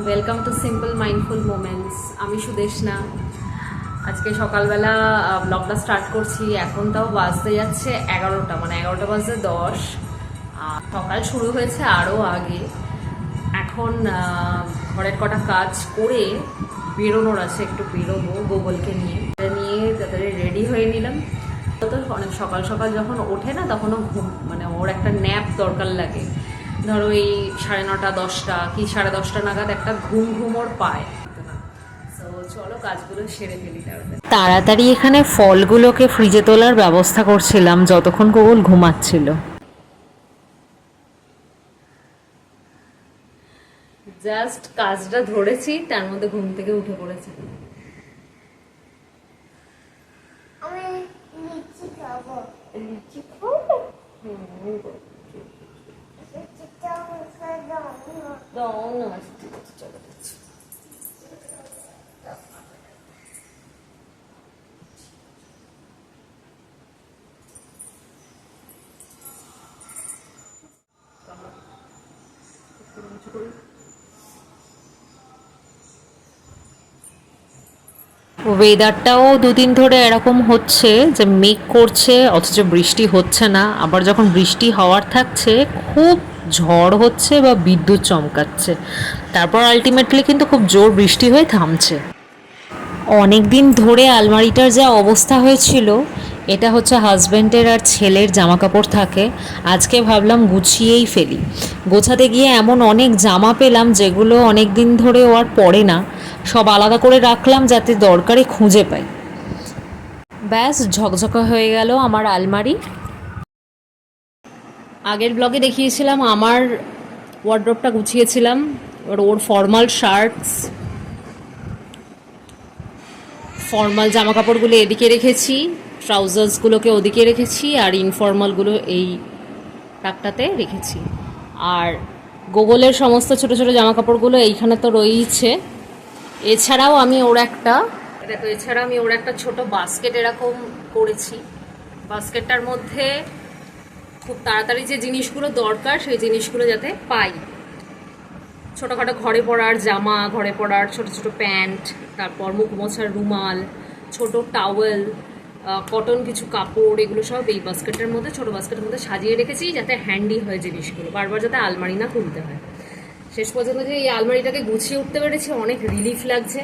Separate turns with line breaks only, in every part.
Welcome to simple mindful moments. আমি সুদেশনা। আজকে সকালবেলা ব্লগটা স্টার্ট করছি। এখন তাও বাজতে যাচ্ছে 11টা, মানে 11টা বাজতে 10। সকাল শুরু হয়েছে আরও আগে। এখন ঘরের কটা কাজ করে বেরোনোর আছে, একটু বেরোবো গোগলকে নিয়ে তাড়াতাড়ি রেডি হয়ে নিলাম। তো অনেক সকাল সকাল যখন ওঠে না, তখনও ঘুম, মানে ওর একটা ন্যাপ দরকার লাগে। ধরো এই 9:30 10টা কি 10:30 নাগাদ একটা ঘুম ওর পায়। তো চলো কাজগুলো সেরে ফেলি। তাড়াতাড়ি এখানে ফলগুলোকে ফ্রিজে তোলার ব্যবস্থা করছিলাম যতক্ষণ গোগল ঘুমাচ্ছিল। জাস্ট কাজটা ধরেছি, তার মধ্যে ঘুম থেকে উঠে পড়েছে। লিচি খাবো। দাও না, চলো দিচ্ছি। ওয়েদারটাও দুদিন ধরে এরকম হচ্ছে যে মেঘ করছে অথচ বৃষ্টি হচ্ছে না, আবার যখন বৃষ্টি হওয়ার থাকছে খুব ঝড় হচ্ছে বা বিদ্যুৎ চমকাচ্ছে, তারপর আলটিমেটলি কিন্তু খুব জোর বৃষ্টি হয়ে থামছে। অনেক দিন ধরে আলমারিটার যা অবস্থা হয়েছিল, এটা হচ্ছে হাজব্যান্ডের আর ছেলের জামা কাপড় থাকে। আজকে ভাবলাম গুছিয়েই ফেলি। গোছাতে গিয়ে এমন অনেক জামা পেলাম যেগুলো অনেক দিন ধরে ও আর পরে না, সব আলাদা করে রাখলাম যাতে দরকারে খুঁজে পাই। ব্যাস ঝকঝকা হয়ে গেল আমার আলমারি। আগের ব্লগে দেখিয়েছিলাম আমার ওয়ার্ড্রপটা গুছিয়েছিলাম। এবার ওর ফর্মাল শার্টস, ফর্মাল জামা কাপড়গুলো এদিকে রেখেছি, ট্রাউজার্সগুলোকে ওদিকে রেখেছি, আর ইনফর্মালগুলো এই টাকটাতে রেখেছি। আর গোগলের সমস্ত ছোট ছোট জামা কাপড়গুলো এইখানে তো রয়েইছে। এছাড়াও আমি ওর একটা ছোট বাস্কেট এরকম করেছি। বাস্কেটটার মধ্যে খুব তাড়াতাড়ি যে জিনিসগুলো দরকার সেই জিনিসগুলো যাতে পাই। ছোটোখাটো ঘরে পরার জামা, ঘরে পরার ছোট ছোট প্যান্ট, তারপর মুখ মোছার রুমাল, ছোট টাওয়েল, কটন কিছু কাপড়, এগুলো সব এই বাস্কেটের মধ্যে, ছোটো বাস্কেটের মধ্যে সাজিয়ে রেখেছি যাতে হ্যান্ডি হয় জিনিসগুলো, বারবার যাতে আলমারি না খুলতে হয়। শেষ পর্যন্ত যে এই আলমারিটাকে গুছিয়ে উঠতে পেরেছি অনেক রিলিফ লাগছে।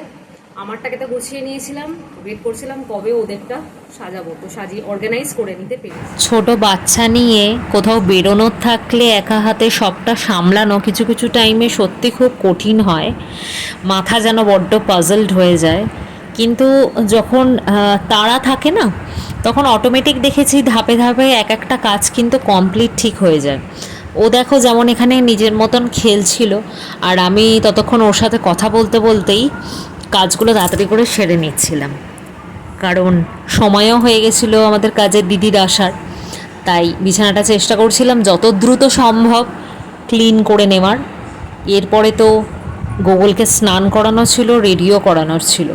আমারটাকে তো গুছিয়ে নিয়েছিলাম, ওয়েট করছিলাম কবে ওদেরটা সাজাবো, তো সাজিয়ে অর্গানাইজ করে নিতে পেরেছি। ছোট বাচ্চা নিয়ে কোথাও বেরোনোর থাকলে একা হাতে সবটা সামলানো কিছু কিছু টাইমে সত্যি খুব কঠিন হয়, মাথা যেন বড্ড পাজলড হয়ে যায়। কিন্তু যখন তাড়া থাকে না, তখন অটোমেটিক দেখেছি ধাপে ধাপে এক একটা কাজ কিন্তু কমপ্লিট ঠিক হয়ে যায়। ও দেখো যেমন এখানে নিজের মতন খেলছিল, আর আমি ততক্ষণ ওর সাথে কথা বলতে বলতেই কাজগুলো তাড়াতাড়ি করে সেরে নিচ্ছিলাম, কারণ সময়ও হয়ে গেছিলো আমাদের কাজের দিদির আসার। তাই বিছানাটা চেষ্টা করছিলাম যত দ্রুত সম্ভব ক্লিন করে নেওয়ার। এরপরে তো গোগলকে স্নান করানো ছিল, রেডিও করানোর ছিল।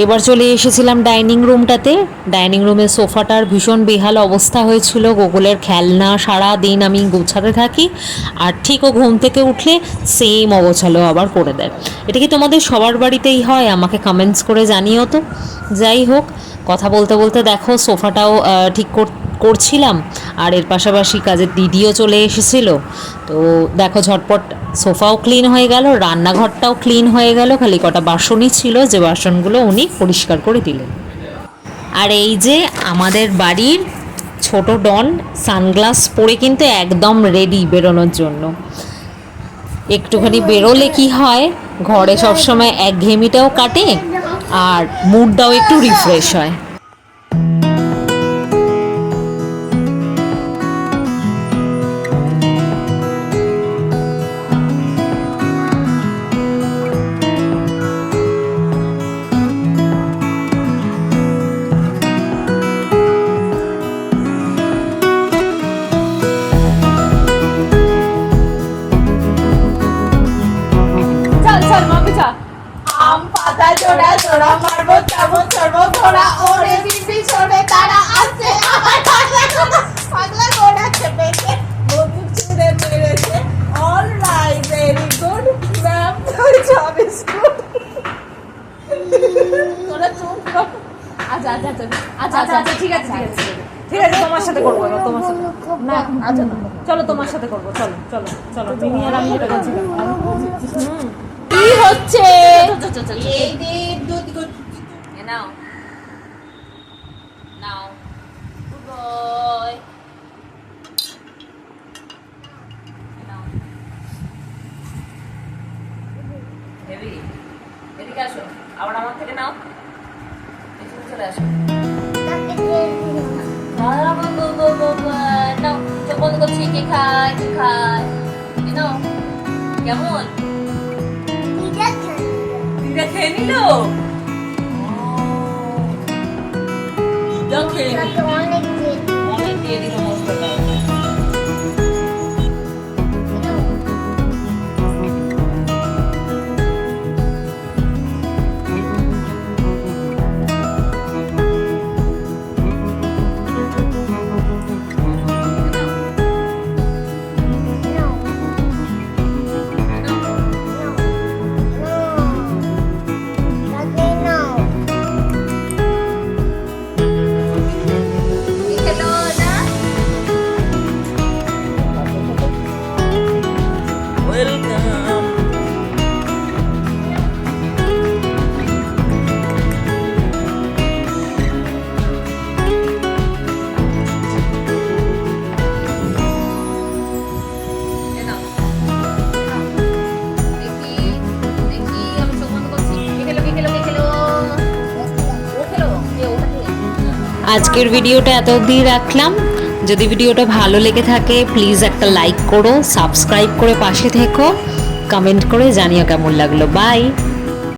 এবার চলে এসেছিলাম ডাইনিং রুমটাতে। ডাইনিং রুমের সোফাটার ভীষণ বেহাল অবস্থা হয়েছিল। গোগলের খেলনা সারা দিন আমি গোছাতে থাকি, আর ঠিক ও ঘুম থেকে উঠলে সেম অগোছালো আবার করে দেয়। এটা কি তোমাদের সবার বাড়িতেই হয়? আমাকে কমেন্টস করে জানিও তো। যাই হোক, কথা বলতে বলতে দেখো সোফাটাও ঠিক করছিলাম, আর এর পাশাপাশি কাজের দিদিও চলে এসেছিল। তো দেখো ঝটপট সোফাও ক্লিন হয়ে গেল, রান্নাঘরটাও ক্লিন হয়ে গেল, খালি কটা বাসনই ছিল যে বাসনগুলো উনি পরিষ্কার করে দিলেন। আর এই যে আমাদের বাড়ির ছোট ডন সানগ্লাস পরে কিন্তু একদম রেডি বেরোনোর জন্য। একটুখানি বেরোলে কি হয়, ঘরে সবসময় একঘেয়েমিটাও কাটে আর মুডটাও একটু রিফ্রেশ হয়।
জোড়া জোড়া মারবো চাবো চড়বো ঘোড়া ওরে বিবি ছোড়ে তারা আসছে আমার পাগলা ঘোড়া চেপেছে বন্দুক ছুড়ে মেরেছে all right very good ma'am তোর জব ইজ গুড তোরা চুপ কর আচ্ছা আচ্ছা আচ্ছা আচ্ছা আচ্ছা ঠিক আছে ঠিক আছে ঠিক আছে তোমার সাথে করবো এবার তোমার সাথে না আচ্ছা না চলো তোমার সাথে করবো চলো চলো চলো তুমি আর আমি যেটা বলছিলাম কি হচ্ছে এই দে দুধ নাও নাও গুড বয় নাও হেভি এদিকে আসো আবার আমার থেকে নাও এদিকে চলে আসো নাও চোখ বন্ধ করছি কে খায় কে খায় নাও কেমন দিদা খেয়ে নিল অনেক দিয়ে দিল মশলাটা
আজকের ভিডিওটা এত অবধি রাখলাম। যদি ভিডিওটা ভালো লেগে থাকে প্লিজ একটা লাইক করো, সাবস্ক্রাইব করে পাশে থেকো, কমেন্ট করে জানিও কেমন লাগলো। বাই।